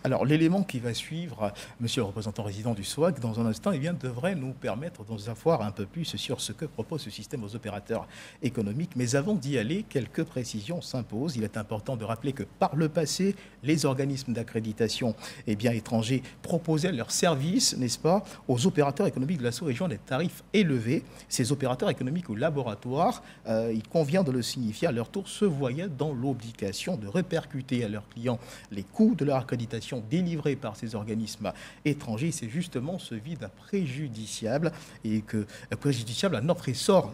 Speaker 1: Alors, l'élément qui va suivre, monsieur le représentant résident du SOAC, dans un instant, devrait nous permettre d'en savoir un peu plus sur ce que propose ce système aux opérateurs économiques. Mais avant d'y aller, quelques précisions s'imposent. Il est important de rappeler que par le passé, les organismes d'accréditation étrangers proposaient leurs services, n'est-ce pas, aux opérateurs économiques de la sous-région des tarifs élevés. Ces opérateurs économiques ou laboratoires, il convient de le signifier, à leur tour, se voyaient dans l'obligation de répercuter à leurs clients les coûts de leur accréditation délivrés par ces organismes étrangers. C'est justement ce vide préjudiciable à notre essor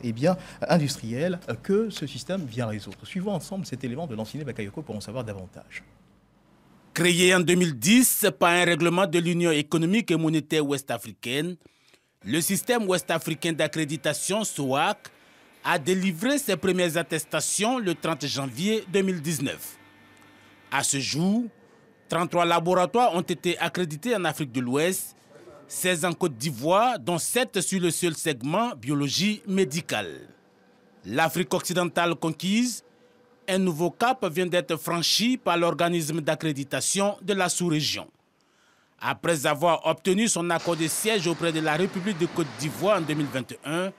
Speaker 1: industriel que ce système vient résoudre. Suivons ensemble cet élément de Lanciné Bakayoko pour en savoir davantage.
Speaker 14: Créé en 2010 par un règlement de l'Union économique et monétaire ouest-africaine, le système ouest-africain d'accréditation SOAC a délivré ses premières attestations le 30 janvier 2019. À ce jour, 33 laboratoires ont été accrédités en Afrique de l'Ouest, 16 en Côte d'Ivoire, dont 7 sur le seul segment biologie médicale. L'Afrique occidentale conquise, un nouveau cap vient d'être franchi par l'organisme d'accréditation de la sous-région. Après avoir obtenu son accord de siège auprès de la République de Côte d'Ivoire en 2021,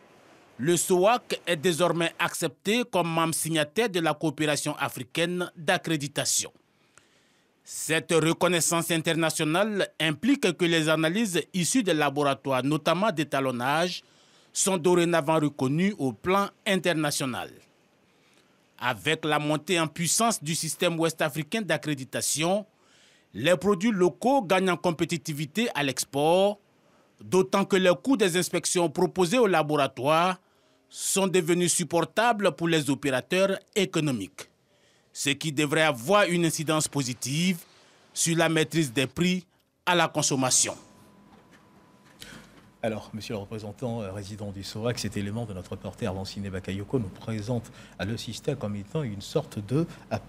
Speaker 14: le SOAC est désormais accepté comme membre signataire de la coopération africaine d'accréditation. Cette reconnaissance internationale implique que les analyses issues des laboratoires, notamment d'étalonnage, sont dorénavant reconnues au plan international. Avec la montée en puissance du système ouest-africain d'accréditation, les produits locaux gagnent en compétitivité à l'export, d'autant que les coûts des inspections proposées aux laboratoires sont devenus supportables pour les opérateurs économiques. ce qui devrait avoir une incidence positive sur la maîtrise des prix à la consommation.
Speaker 1: Alors, monsieur le représentant résident du SOAC, cet élément de notre reporter Lanciné Bakayoko nous présente le système comme étant une sorte de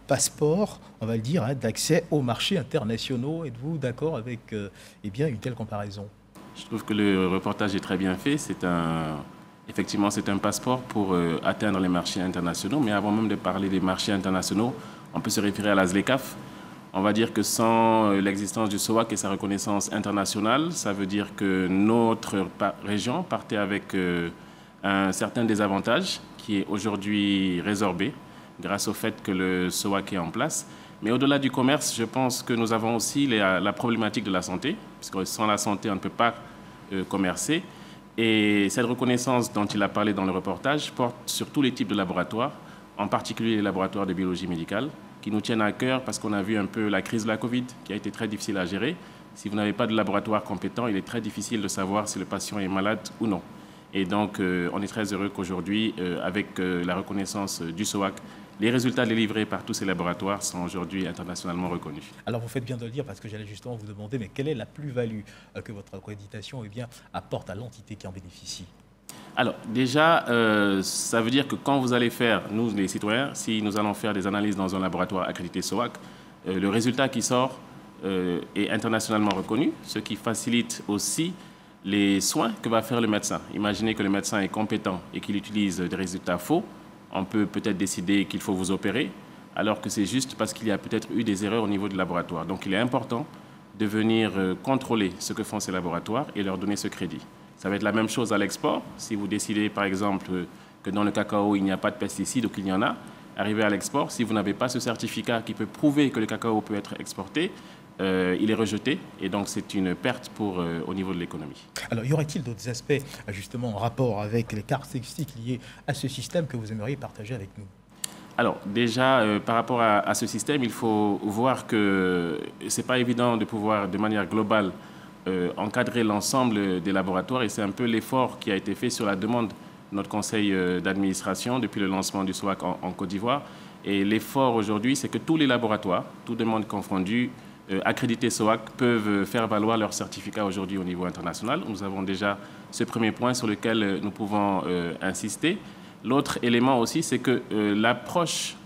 Speaker 1: passeport, on va le dire, d'accès aux marchés internationaux. Êtes-vous d'accord avec une telle comparaison?
Speaker 12: Je trouve que le reportage est très bien fait. Effectivement, c'est un passeport pour atteindre les marchés internationaux. Mais avant même de parler des marchés internationaux, on peut se référer à la ZLECAf. On va dire que sans l'existence du SOAC et sa reconnaissance internationale, ça veut dire que notre région partait avec un certain désavantage qui est aujourd'hui résorbé grâce au fait que le SOAC est en place. Mais au-delà du commerce, je pense que nous avons aussi la problématique de la santé, puisque sans la santé, on ne peut pas commercer. Et cette reconnaissance dont il a parlé dans le reportage porte sur tous les types de laboratoires, en particulier les laboratoires de biologie médicale, qui nous tiennent à cœur parce qu'on a vu un peu la crise de la Covid, qui a été très difficile à gérer. Si vous n'avez pas de laboratoire compétent, il est très difficile de savoir si le patient est malade ou non. Et donc, on est très heureux qu'aujourd'hui, avec la reconnaissance du SOAC, les résultats délivrés par tous ces laboratoires sont aujourd'hui internationalement reconnus.
Speaker 1: Alors, vous faites bien de le dire parce que j'allais justement vous demander, mais quelle est la plus-value que votre accréditation apporte à l'entité qui en bénéficie?
Speaker 12: Alors, déjà, ça veut dire que quand vous allez faire, nous les citoyens, si nous allons faire des analyses dans un laboratoire accrédité SOAC, le résultat qui sort est internationalement reconnu, ce qui facilite aussi les soins que va faire le médecin. Imaginez que le médecin est compétent et qu'il utilise des résultats faux. On peut peut-être décider qu'il faut vous opérer, alors que c'est juste parce qu'il y a peut-être eu des erreurs au niveau du laboratoire. Donc, il est important de venir contrôler ce que font ces laboratoires et leur donner ce crédit. Ça va être la même chose à l'export. Si vous décidez, par exemple, que dans le cacao, il n'y a pas de pesticides ou qu'il y en a, arrivé à l'export, si vous n'avez pas ce certificat qui peut prouver que le cacao peut être exporté, il est rejeté. Et donc, c'est une perte au niveau de l'économie.
Speaker 1: Alors, y aurait-il d'autres aspects, justement, en rapport avec les caractéristiques liées à ce système que vous aimeriez partager avec nous?
Speaker 12: Alors, déjà, par rapport à ce système, il faut voir que ce n'est pas évident de pouvoir, de manière globale, encadrer l'ensemble des laboratoires et c'est un peu l'effort qui a été fait sur la demande de notre conseil d'administration depuis le lancement du SOAC en Côte d'Ivoire. Et l'effort aujourd'hui, c'est que tous les laboratoires, toutes demandes confondues, accrédités SOAC, peuvent faire valoir leur certificat aujourd'hui au niveau international. Nous avons déjà ce premier point sur lequel nous pouvons insister. L'autre élément aussi, c'est que l'approche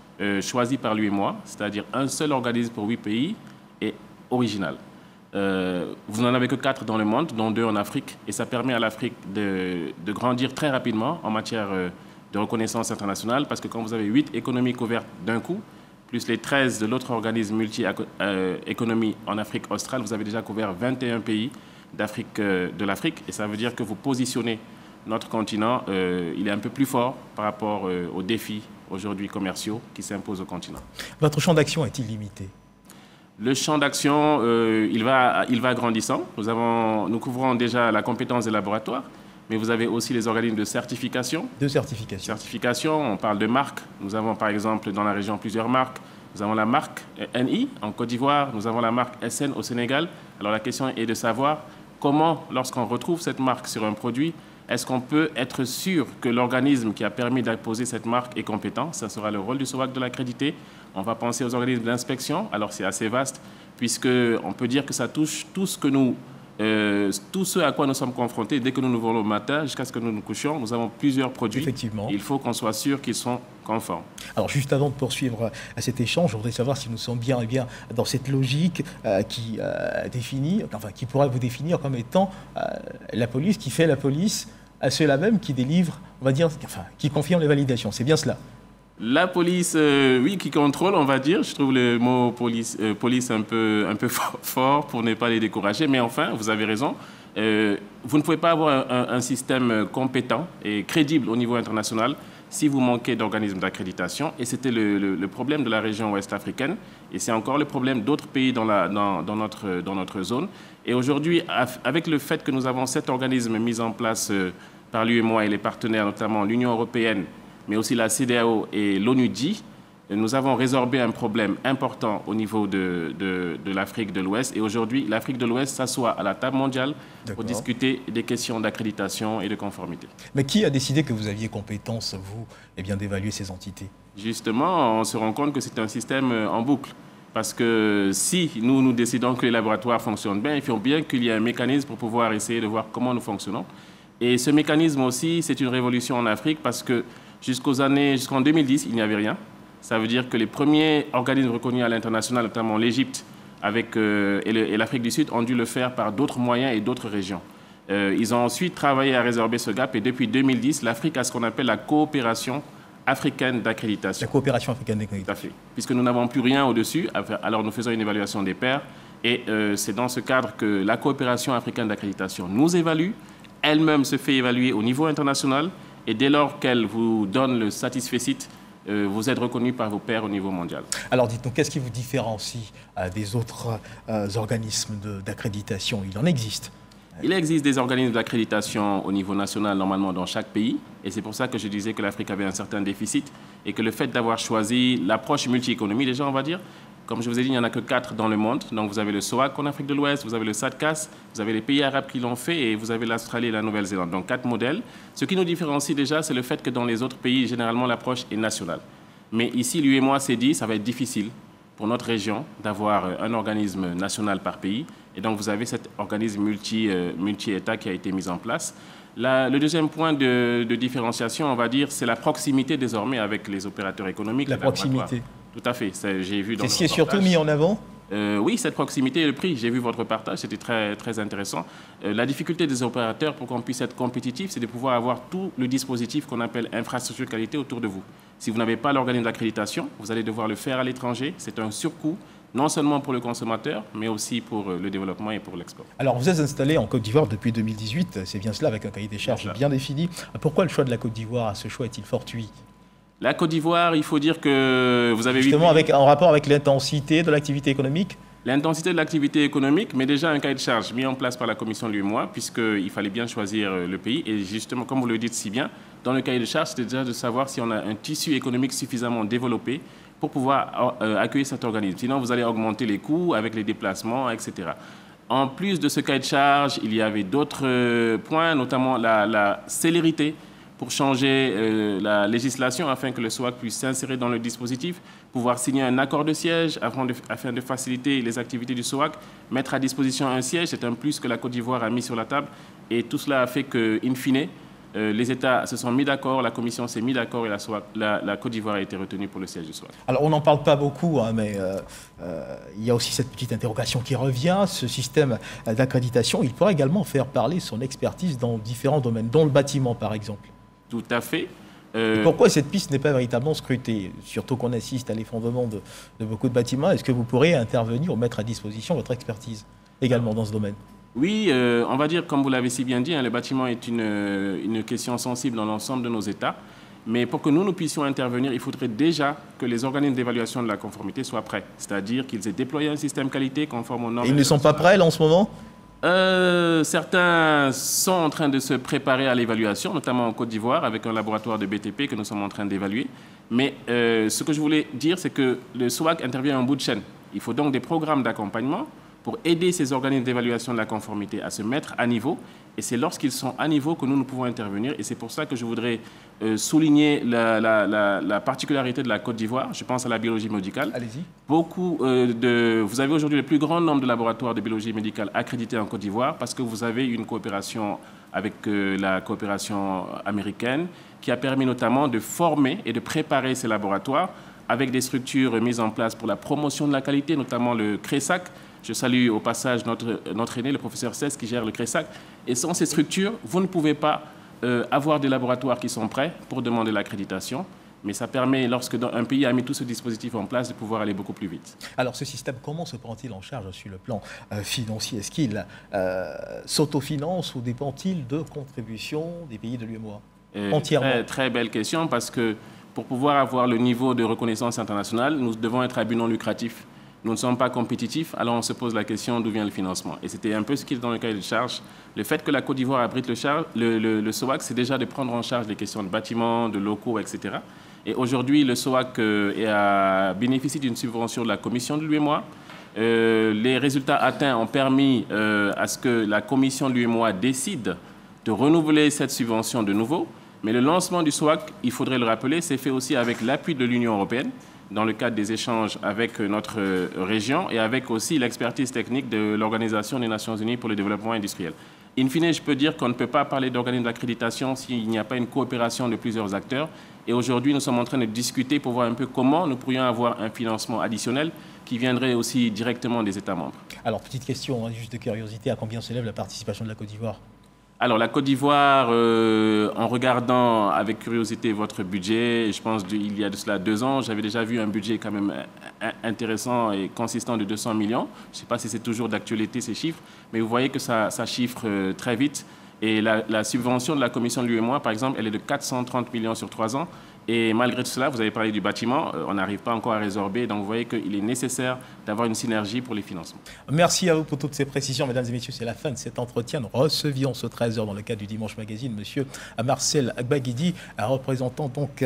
Speaker 12: choisie par l'UEMOA, c'est-à-dire un seul organisme pour 8 pays, est originale. Vous n'en avez que 4 dans le monde, dont 2 en Afrique, et ça permet à l'Afrique de grandir très rapidement en matière de reconnaissance internationale, parce que quand vous avez 8 économies couvertes d'un coup, plus les 13 de l'autre organisme multi-économie en Afrique australe, vous avez déjà couvert 21 pays de l'Afrique, et ça veut dire que vous positionnez notre continent, il est un peu plus fort par rapport aux défis aujourd'hui commerciaux qui s'imposent au continent.
Speaker 1: Votre champ d'action est-il limité?
Speaker 12: Le champ d'action, il va grandissant. Nous couvrons déjà la compétence des laboratoires, mais vous avez aussi les organismes de certification.
Speaker 1: De certification.
Speaker 12: Certification, on parle de marques. Nous avons par exemple dans la région plusieurs marques. Nous avons la marque NI en Côte d'Ivoire, nous avons la marque SN au Sénégal. Alors la question est de savoir comment, lorsqu'on retrouve cette marque sur un produit, est-ce qu'on peut être sûr que l'organisme qui a permis d'apposer cette marque est compétent? Ça sera le rôle du SOAC de l'accréditer. On va penser aux organismes d'inspection. Alors, c'est assez vaste, puisqu'on peut dire que ça touche tout ce à quoi nous sommes confrontés dès que nous nous levons le matin jusqu'à ce que nous nous couchions. Nous avons plusieurs produits.
Speaker 1: Effectivement.
Speaker 12: Il faut qu'on soit sûr qu'ils sont conformes.
Speaker 1: Alors, juste avant de poursuivre cet échange, je voudrais savoir si nous sommes bien dans cette logique qui pourrait vous définir comme étant la police, qui fait la police à ceux-là même qui délivrent, on va dire, qui confirment les validations. C'est bien cela?
Speaker 12: La police, oui, qui contrôle, on va dire. Je trouve le mot police un peu fort pour ne pas les décourager. Mais enfin, vous avez raison. Vous ne pouvez pas avoir un système compétent et crédible au niveau international si vous manquez d'organismes d'accréditation. Et c'était le problème de la région ouest africaine. Et c'est encore le problème d'autres pays dans notre zone. Et aujourd'hui, avec le fait que nous avons 7 organismes mis en place par l'UEMOA et les partenaires, notamment l'Union européenne, mais aussi la CEDEAO et l'ONUDI, nous avons résorbé un problème important au niveau de l'Afrique de l'Ouest. Et aujourd'hui, l'Afrique de l'Ouest s'assoit à la table mondiale pour discuter des questions d'accréditation et de conformité.
Speaker 1: Mais qui a décidé que vous aviez compétence, vous, d'évaluer ces entités?
Speaker 12: Justement, on se rend compte que c'est un système en boucle. Parce que si nous décidons que les laboratoires fonctionnent bien, il faut bien qu'il y ait un mécanisme pour pouvoir essayer de voir comment nous fonctionnons. Et ce mécanisme aussi, c'est une révolution en Afrique parce que jusqu'en 2010, il n'y avait rien. Ça veut dire que les premiers organismes reconnus à l'international, notamment l'Égypte et l'Afrique du Sud, ont dû le faire par d'autres moyens et d'autres régions. Ils ont ensuite travaillé à résorber ce gap et depuis 2010, l'Afrique a ce qu'on appelle la coopération africaine d'accréditation.
Speaker 1: La coopération africaine d'accréditation.
Speaker 12: Tout à fait. Puisque nous n'avons plus rien au-dessus, alors nous faisons une évaluation des pairs et c'est dans ce cadre que la coopération africaine d'accréditation nous évalue, elle-même se fait évaluer au niveau international et dès lors qu'elle vous donne le satisfecit, vous êtes reconnu par vos pairs au niveau mondial.
Speaker 1: Alors dites-nous, qu'est-ce qui vous différencie des autres organismes d'accréditation? Il en existe.
Speaker 12: Il existe des organismes d'accréditation au niveau national, normalement, dans chaque pays. Et c'est pour ça que je disais que l'Afrique avait un certain déficit et que le fait d'avoir choisi l'approche multi-économie, déjà, on va dire, comme je vous ai dit, il n'y en a que 4 dans le monde. Donc, vous avez le SOAC en Afrique de l'Ouest, vous avez le SADCAS, vous avez les pays arabes qui l'ont fait et vous avez l'Australie et la Nouvelle-Zélande. Donc, 4 modèles. Ce qui nous différencie déjà, c'est le fait que dans les autres pays, généralement, l'approche est nationale. Mais ici, l'UEMOA s'est dit, ça va être difficile pour notre région d'avoir un organisme national par pays. Et donc, vous avez cet organisme multi-État qui a été mis en place. Le deuxième point de différenciation, on va dire, c'est la proximité désormais avec les opérateurs économiques.
Speaker 1: La proximité.
Speaker 12: Tout à fait. J'ai vu dans
Speaker 1: c'est ce qui est surtout mis en avant.
Speaker 12: Oui, cette proximité et le prix. J'ai vu votre partage, c'était très, très intéressant. La difficulté des opérateurs pour qu'on puisse être compétitif, c'est de pouvoir avoir tout le dispositif qu'on appelle infrastructure qualité autour de vous. Si vous n'avez pas l'organisme d'accréditation, vous allez devoir le faire à l'étranger. C'est un surcoût, non seulement pour le consommateur, mais aussi pour le développement et pour l'export.
Speaker 1: Alors, vous êtes installé en Côte d'Ivoire depuis 2018, c'est bien cela, avec un cahier des charges bien défini. Pourquoi le choix de la Côte d'Ivoire? Ce choix est-il fortuit?
Speaker 12: La Côte d'Ivoire, il faut dire que vous avez...
Speaker 1: Justement, en rapport avec l'intensité de l'activité économique?
Speaker 12: L'intensité de l'activité économique, mais déjà un cahier de charge mis en place par la commission de l'UEMOA, puisqu'il fallait bien choisir le pays. Et justement, comme vous le dites si bien, dans le cahier de charge, c'était déjà de savoir si on a un tissu économique suffisamment développé pour pouvoir accueillir cet organisme. Sinon, vous allez augmenter les coûts avec les déplacements, etc. En plus de ce cahier de charge, il y avait d'autres points, notamment la célérité pour changer la législation afin que le SOAC puisse s'insérer dans le dispositif, pouvoir signer un accord de siège afin de faciliter les activités du SOAC, mettre à disposition un siège, c'est un plus que la Côte d'Ivoire a mis sur la table. Et tout cela a fait qu'in fine, les États se sont mis d'accord, la Commission s'est mis d'accord et la Côte d'Ivoire a été retenue pour le siège du SOAC.
Speaker 1: Alors on n'en parle pas beaucoup, hein, mais il y a aussi cette petite interrogation qui revient. Ce système d'accréditation, il pourrait également faire parler son expertise dans différents domaines, dont le bâtiment par exemple.
Speaker 12: Tout à fait.
Speaker 1: Et pourquoi cette piste n'est pas véritablement scrutée? Surtout qu'on assiste à l'effondrement de beaucoup de bâtiments. Est-ce que vous pourrez intervenir ou mettre à disposition votre expertise également dans ce domaine?
Speaker 12: Oui, on va dire, comme vous l'avez si bien dit, hein, le bâtiment est une question sensible dans l'ensemble de nos États. Mais pour que nous puissions intervenir, il faudrait déjà que les organismes d'évaluation de la conformité soient prêts. C'est-à-dire qu'ils aient déployé un système qualité conforme aux normes.
Speaker 1: Et ils ne sont pas prêts là en ce moment?
Speaker 12: Certains sont en train de se préparer à l'évaluation, notamment en Côte d'Ivoire, avec un laboratoire de BTP que nous sommes en train d'évaluer. Mais ce que je voulais dire, c'est que le SOAC intervient en bout de chaîne. Il faut donc des programmes d'accompagnement pour aider ces organismes d'évaluation de la conformité à se mettre à niveau. Et c'est lorsqu'ils sont à niveau que nous pouvons intervenir. Et c'est pour ça que je voudrais souligner la particularité de la Côte d'Ivoire. Je pense à la biologie médicale.
Speaker 1: Allez-y.
Speaker 12: Vous avez aujourd'hui le plus grand nombre de laboratoires de biologie médicale accrédités en Côte d'Ivoire parce que vous avez une coopération avec la coopération américaine qui a permis notamment de former et de préparer ces laboratoires avec des structures mises en place pour la promotion de la qualité, notamment le CRESAC. Je salue au passage notre aîné, le professeur Cess, qui gère le CRESAC. Et sans ces structures, vous ne pouvez pas avoir des laboratoires qui sont prêts pour demander l'accréditation. Mais ça permet, lorsque un pays a mis tout ce dispositif en place, de pouvoir aller beaucoup plus vite.
Speaker 1: Alors ce système, comment se prend-il en charge sur le plan financier? Est-ce qu'il s'autofinance ou dépend-il de contributions des pays de l'UEMOA entièrement?
Speaker 12: Très belle question, parce que pour pouvoir avoir le niveau de reconnaissance internationale, nous devons être à but non lucratif. Nous ne sommes pas compétitifs, alors on se pose la question d'où vient le financement. Et c'était un peu ce qui est dans le cahier de charge. Le fait que la Côte d'Ivoire abrite le SOAC, c'est déjà de prendre en charge les questions de bâtiments, de locaux, etc. Et aujourd'hui, le SOAC bénéficie d'une subvention de la Commission de l'UEMOA. Les résultats atteints ont permis à ce que la Commission de l'UEMOA décide de renouveler cette subvention de nouveau. Mais le lancement du SOAC, il faudrait le rappeler, c'est fait aussi avec l'appui de l'Union européenne, dans le cadre des échanges avec notre région et avec aussi l'expertise technique de l'Organisation des Nations Unies pour le développement industriel. In fine, je peux dire qu'on ne peut pas parler d'organisme d'accréditation s'il n'y a pas une coopération de plusieurs acteurs. Et aujourd'hui, nous sommes en train de discuter pour voir un peu comment nous pourrions avoir un financement additionnel qui viendrait aussi directement des États membres.
Speaker 1: Alors, petite question, juste de curiosité, à combien s'élève la participation de la Côte d'Ivoire ?
Speaker 12: Alors, la Côte d'Ivoire, en regardant avec curiosité votre budget, je pense qu'il y a de cela 2 ans, j'avais déjà vu un budget quand même intéressant et consistant de 200 millions. Je ne sais pas si c'est toujours d'actualité ces chiffres, mais vous voyez que ça chiffre très vite. Et la subvention de la Commission de l'UEMOA, par exemple, elle est de 430 millions sur 3 ans. Et malgré tout cela, vous avez parlé du bâtiment, on n'arrive pas encore à résorber. Donc vous voyez qu'il est nécessaire d'avoir une synergie pour les financements.
Speaker 1: Merci à vous pour toutes ces précisions, mesdames et messieurs. C'est la fin de cet entretien. Nous recevions ce 13h dans le cadre du Dimanche Magazine, monsieur Marcel Baguidi, un représentant donc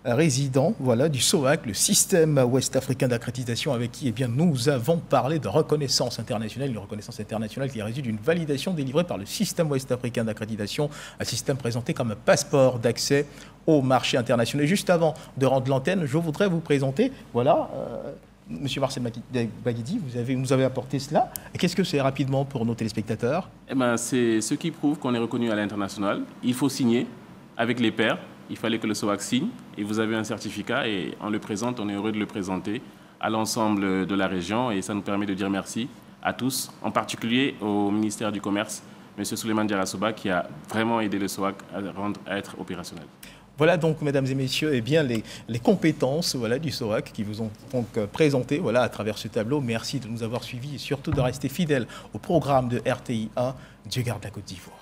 Speaker 1: résident du SOAC, le système ouest-africain d'accréditation, avec qui nous avons parlé de reconnaissance internationale, une reconnaissance internationale qui résulte d'une validation délivrée par le système ouest-africain d'accréditation, un système présenté comme un passeport d'accès au marché international. Et juste avant de rendre l'antenne, je voudrais vous présenter, Monsieur Marcel Baguidi, vous nous avez apporté cela. Qu'est-ce que c'est rapidement pour nos téléspectateurs ?
Speaker 12: C'est ce qui prouve qu'on est reconnu à l'international. Il faut signer avec les pairs. Il fallait que le SOAC signe et vous avez un certificat et on le présente, on est heureux de le présenter à l'ensemble de la région et ça nous permet de dire merci à tous, en particulier au ministère du Commerce, M. Souleymane Diarra-Souba, qui a vraiment aidé le SOAC à être opérationnel.
Speaker 1: Voilà donc, mesdames et messieurs, les compétences du SOAC qui vous ont donc présentées à travers ce tableau. Merci de nous avoir suivis et surtout de rester fidèles au programme de RTI 1. Dieu garde la Côte d'Ivoire.